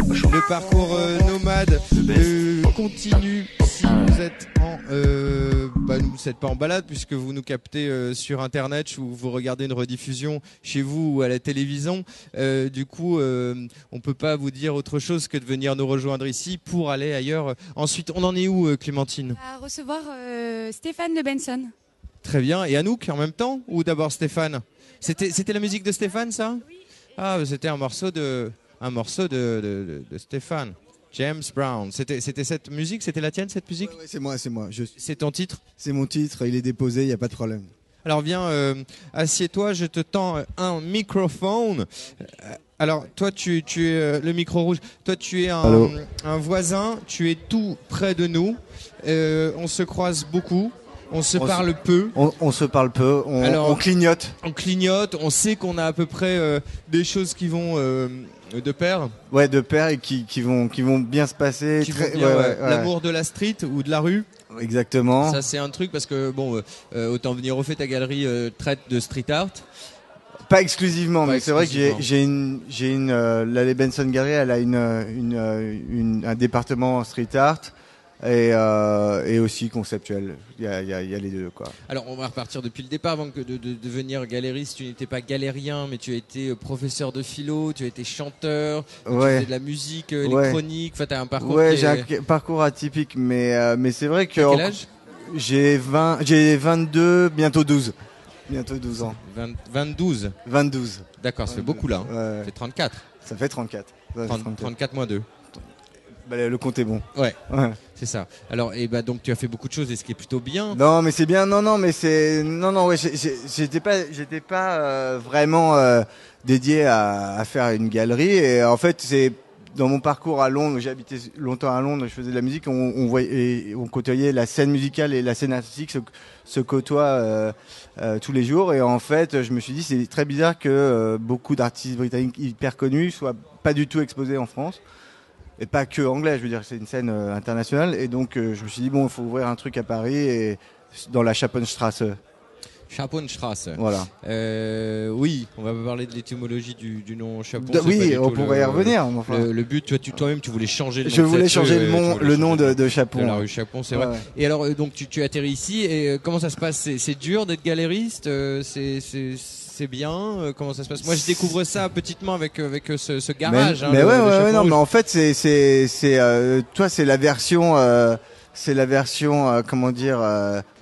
Le parcours nomade continue si vous êtes en vous n'êtes pas en balade puisque vous nous captez sur internet ou vous regardez une rediffusion chez vous ou à la télévision. Du coup, on peut pas vous dire autre chose que de venir nous rejoindre ici pour aller ailleurs. Ensuite, on en est où, Clémentine? À recevoir Stéphane de Benson. Très bien. Et Anouk en même temps ou d'abord Stéphane? C'était la musique de Stéphane, ça? Oui. Ah, c'était un morceau de Stéphane. James Brown. C'était cette musique, c'était la tienne cette musique? Ouais, c'est moi. C'est ton titre? C'est mon titre, il est déposé, il n'y a pas de problème. Alors viens, assieds-toi, je te tends un microphone. Alors toi tu es le micro rouge. Toi tu es un voisin, tu es tout près de nous. On se croise beaucoup. On se parle peu. On se parle peu, on clignote. On clignote, on sait qu'on a à peu près des choses qui vont de pair. Ouais, de pair et qui vont bien se passer. L'amour de la street ou de la rue. Exactement. Ça c'est un truc parce que bon, autant venir au fait ta galerie traite de street art. Pas exclusivement, mais c'est vrai que j'ai une l'Allée Benson Gallery, elle a un département street art. Et aussi conceptuel. Il y a les deux, quoi. Alors, on va repartir depuis le départ. Avant que de devenir galériste, tu n'étais pas galérien, mais tu as été professeur de philo, tu as été chanteur, tu faisais de la musique électronique. Enfin, tu as un parcours. Ouais, j'ai un parcours atypique, mais c'est vrai que. Quel âge? J'ai 22, bientôt 12. Bientôt 12 ans. 22. D'accord, ça fait beaucoup là. Hein. Ça fait 34. Ça fait 34. 34 moins 2. Bah, le compte est bon. Ouais. C'est ça. Alors, donc tu as fait beaucoup de choses et ce qui est plutôt bien. Non, mais c'est bien. J'étais pas vraiment dédié à faire une galerie. Et en fait, c'est dans mon parcours à Londres. J'ai habité longtemps à Londres. Je faisais de la musique. On côtoyait la scène musicale et la scène artistique se côtoient tous les jours. Et en fait, je me suis dit, c'est très bizarre que beaucoup d'artistes britanniques hyper connus soient pas du tout exposés en France. Et pas que anglais, je veux dire, c'est une scène internationale. Et donc, je me suis dit, bon, il faut ouvrir un truc à Paris et dans la Schappenstrasse. Schappenstrasse. Voilà. Oui, on va parler de l'étymologie du nom Chapon. Oui, on pourrait y revenir. Enfin. Le but, toi-même, tu voulais changer le nom. Je voulais changer le nom de Chapon. De la rue Chapon, c'est vrai. Et alors, donc, tu atterris ici. Et comment ça se passe? C'est dur d'être galériste? C'est bien. Comment ça se passe? Moi, je découvre ça petitement avec ce garage. Mais non, mais en fait, toi, c'est la version. C'est la version, comment dire,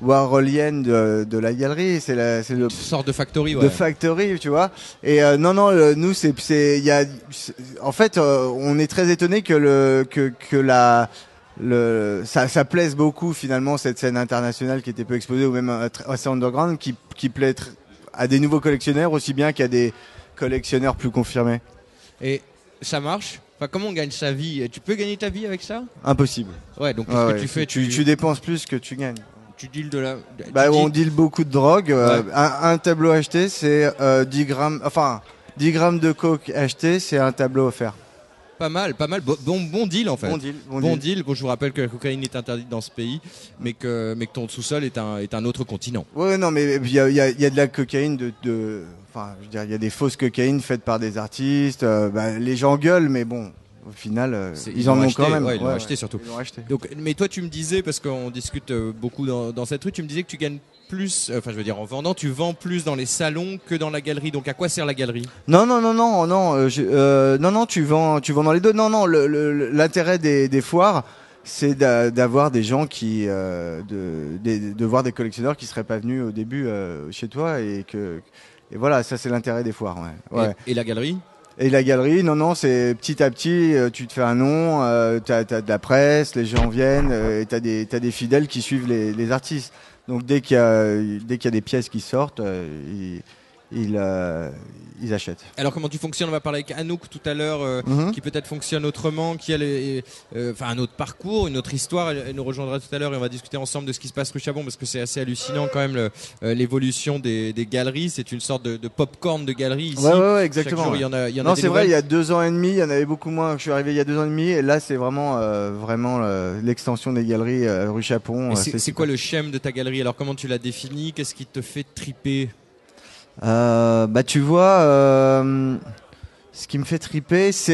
warholienne de la galerie. C'est le sorte de factory, de factory, tu vois. Et nous, en fait, on est très étonné que ça plaise beaucoup finalement cette scène internationale qui était peu exposée ou même assez underground, qui plaît à des nouveaux collectionneurs aussi bien qu'à des collectionneurs plus confirmés. Et ça marche? Enfin, comment on gagne sa vie? Tu peux gagner ta vie avec ça? Impossible. Ouais, donc qu'est-ce que tu fais? Tu dépenses plus que tu gagnes. Tu deals de la... On deal beaucoup de drogue. Un tableau acheté, c'est 10 grammes... Enfin, 10 grammes de coke acheté, c'est un tableau offert. Pas mal. Bon deal en fait. Bon deal. Bon, je vous rappelle que la cocaïne est interdite dans ce pays, mais que ton sous-sol est un autre continent. Ouais, non, mais il y a de la cocaïne enfin, je veux dire, il y a des fausses cocaïnes faites par des artistes. Les gens gueulent, mais bon, au final, ils en ont quand même. Ouais, ils l'ont acheté surtout. Ils l'ont acheté. Donc, mais toi, tu me disais, parce qu'on discute beaucoup dans cette rue, tu me disais que tu gagnes plus, enfin, je veux dire, en vendant, tu vends plus dans les salons que dans la galerie. Donc, à quoi sert la galerie? Non, tu vends dans les deux. Non, l'intérêt des foires, c'est d'avoir des gens de voir des collectionneurs qui seraient pas venus au début chez toi et voilà, ça c'est l'intérêt des foires. Ouais. Et la galerie? Et la galerie, non, c'est petit à petit, tu te fais un nom, t'as de la presse, les gens viennent, et t'as des fidèles qui suivent les artistes. Donc dès qu'il y a des pièces qui sortent, ils achètent. Alors comment tu fonctionnes? On va parler avec Anouk tout à l'heure, qui peut-être fonctionne autrement, qui a un autre parcours, une autre histoire. Elle nous rejoindra tout à l'heure et on va discuter ensemble de ce qui se passe rue Chapon, parce que c'est assez hallucinant quand même l'évolution des galeries. C'est une sorte de pop-corn de galerie ici. Ouais, exactement. Chaque jour, il y en non, a c'est vrai, il y a 2 ans et demi, il y en avait beaucoup moins. Je suis arrivé il y a 2 ans et demi et là c'est vraiment l'extension des galeries rue Chapon. C'est quoi le schème de ta galerie? Alors comment tu l'as défini? Qu'est-ce qui te fait triper? Tu vois, ce qui me fait triper, c'est